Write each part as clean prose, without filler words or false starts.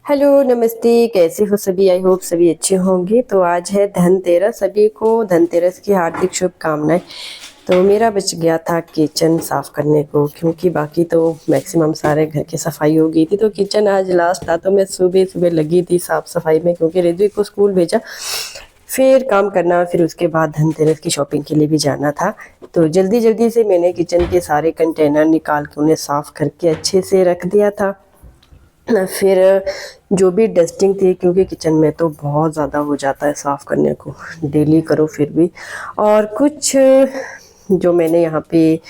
Hello नमस्ते, कैसे हो सभी? आई होप सभी अच्छे होंगे। तो आज है धनतेरस, सभी को धनतेरस की हार्दिक शुभकामनाएं। तो मेरा बच गया था किचन साफ़ करने को, क्योंकि बाकी तो मैक्सिमम सारे घर की सफाई हो गई थी। तो किचन आज लास्ट था, तो मैं सुबह सुबह लगी थी साफ़ सफाई में, क्योंकि रिद्विक को स्कूल भेजा, फिर काम करना, फिर उसके बाद धनतेरस की शॉपिंग के लिए भी जाना था। तो जल्दी जल्दी से मैंने किचन के सारे कंटेनर निकाल के उन्हें साफ़ करके अच्छे से रख दिया था। फिर जो भी डस्टिंग थी, क्योंकि किचन में तो बहुत ज़्यादा हो जाता है साफ़ करने को, डेली करो फिर भी। और कुछ जो मैंने यहाँ पे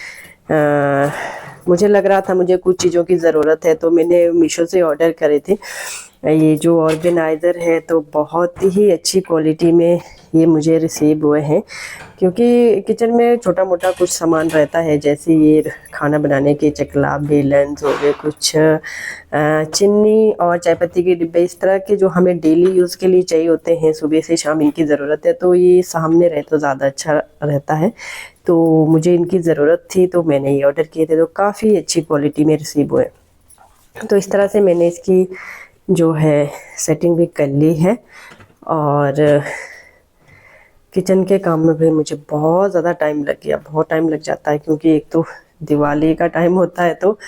मुझे लग रहा था मुझे कुछ चीज़ों की ज़रूरत है, तो मैंने मीशो से ऑर्डर करे थे। ये जो ऑर्गेनाइज़र है तो बहुत ही अच्छी क्वालिटी में ये मुझे रिसीव हुए हैं, क्योंकि किचन में छोटा मोटा कुछ सामान रहता है, जैसे ये खाना बनाने के चकला, बेलन्स हो गए, कुछ चीनी और चाय पत्ती के डिब्बे, इस तरह के जो हमें डेली यूज़ के लिए चाहिए होते हैं, सुबह से शाम इनकी ज़रूरत है। तो ये सामने रहे तो ज़्यादा अच्छा रहता है। तो मुझे इनकी ज़रूरत थी, तो मैंने ये ऑर्डर किए थे, तो काफ़ी अच्छी क्वालिटी में रिसीव हुए। तो इस तरह से मैंने इसकी जो है सेटिंग भी कर ली है। और किचन के काम में भी मुझे बहुत ज़्यादा टाइम लग गया, बहुत टाइम लग जाता है, क्योंकि एक तो दिवाली का टाइम होता है, तो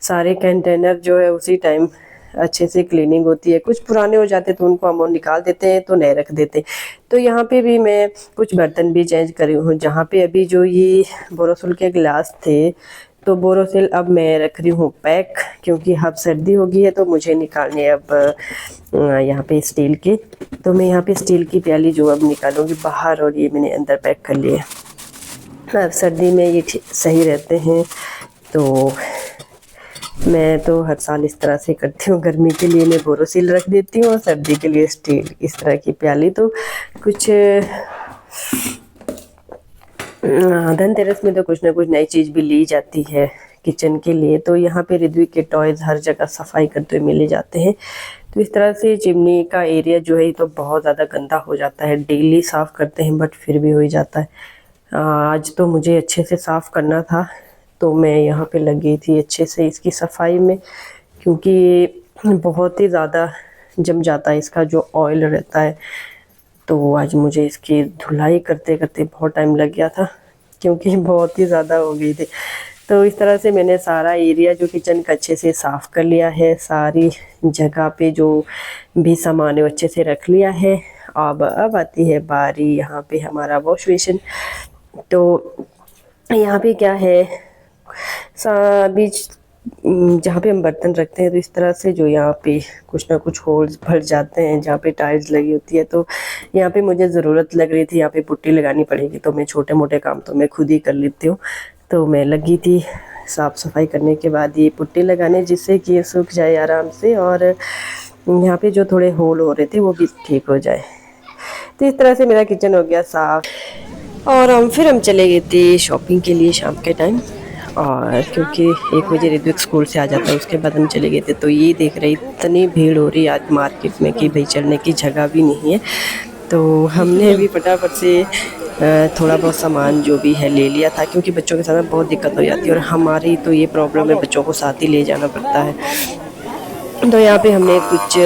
सारे कंटेनर जो है उसी टाइम अच्छे से क्लीनिंग होती है। कुछ पुराने हो जाते तो उनको हम निकाल देते हैं, तो नए रख देते। तो यहाँ पे भी मैं कुछ बर्तन भी चेंज करी हूँ। जहाँ पे अभी जो ये बोरोसिल के गिलास थे, तो बोरोसिल अब मैं रख रही हूँ पैक, क्योंकि अब सर्दी हो गई है, तो मुझे निकालने अब यहाँ पे स्टील के। तो मैं यहाँ पे स्टील की प्याली जो अब निकालूंगी बाहर, और ये मैंने अंदर पैक कर लिए। अब सर्दी में ये सही रहते हैं, तो मैं तो हर साल इस तरह से करती हूँ। गर्मी के लिए मैं बोरोसिल रख देती हूँ, और सर्दी के लिए स्टील इस तरह की प्याली। तो कुछ धनतेरस में तो कुछ ना कुछ नई चीज़ भी ली जाती है किचन के लिए। तो यहाँ पे रिद्विक के टॉयज़ हर जगह सफाई करते हुए मिले जाते हैं। तो इस तरह से चिमनी का एरिया जो है तो बहुत ज़्यादा गंदा हो जाता है, डेली साफ़ करते हैं बट फिर भी हो ही जाता है। आज तो मुझे अच्छे से साफ़ करना था, तो मैं यहाँ पे लगी थी अच्छे से इसकी सफाई में, क्योंकि बहुत ही ज़्यादा जम जाता है इसका जो ऑयल रहता है। तो आज मुझे इसकी धुलाई करते करते बहुत टाइम लग गया था, क्योंकि बहुत ही ज़्यादा हो गई थी। तो इस तरह से मैंने सारा एरिया जो किचन का अच्छे से साफ़ कर लिया है, सारी जगह पे जो भी सामान है वो अच्छे से रख लिया है। अब आती है बारी यहाँ पे हमारा वॉश बेसिन। तो यहाँ पे क्या है, बीच जहाँ पे हम बर्तन रखते हैं, तो इस तरह से जो यहाँ पे कुछ ना कुछ होल्स भर जाते हैं जहाँ पे टाइल्स लगी होती है। तो यहाँ पे मुझे ज़रूरत लग रही थी, यहाँ पे पुट्टी लगानी पड़ेगी, तो मैं छोटे मोटे काम तो मैं खुद ही कर लेती हूँ। तो मैं लगी थी साफ़ सफाई करने के बाद ये पुट्टी लगाने, जिससे कि ये सूख जाए आराम से, और यहाँ पे जो थोड़े होल हो रहे थे वो भी ठीक हो जाए। तो इस तरह से मेरा किचन हो गया साफ़। और हम चले गए थे शॉपिंग के लिए शाम के टाइम, और क्योंकि 1 बजे रिद्विक स्कूल से आ जाता है, उसके बाद हम चले गए थे। तो ये देख रहे इतनी भीड़ हो रही है आज मार्केट में कि भाई चलने की जगह भी नहीं है। तो हमने भी फटाफट से थोड़ा बहुत सामान जो भी है ले लिया था, क्योंकि बच्चों के साथ में बहुत दिक्कत हो जाती है, और हमारी तो ये प्रॉब्लम है, बच्चों को साथ ही ले जाना पड़ता है। तो यहाँ पे हमने कुछ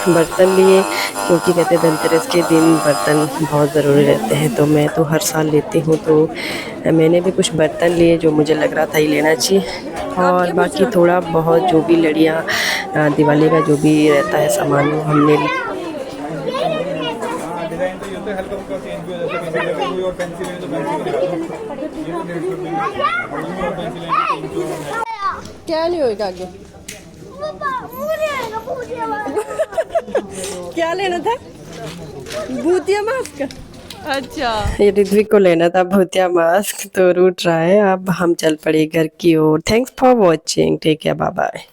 बर्तन लिए, क्योंकि कहते हैं धनतेरस के दिन बर्तन बहुत ज़रूरी रहते हैं। तो मैं तो हर साल लेती हूँ, तो मैंने भी कुछ बर्तन लिए जो मुझे लग रहा था ये लेना चाहिए। और बाकी थोड़ा बहुत जो भी लड़ियाँ, दिवाली का जो भी रहता है सामान, वो हमने क्या नहीं होगा आगे। क्या लेना था? भूतिया मास्क। अच्छा, ये रिद्विक को लेना था भूतिया मास्क, तो रूठ रहा है। अब हम चल पड़े घर की ओर। Thanks for watching, take care, bye bye.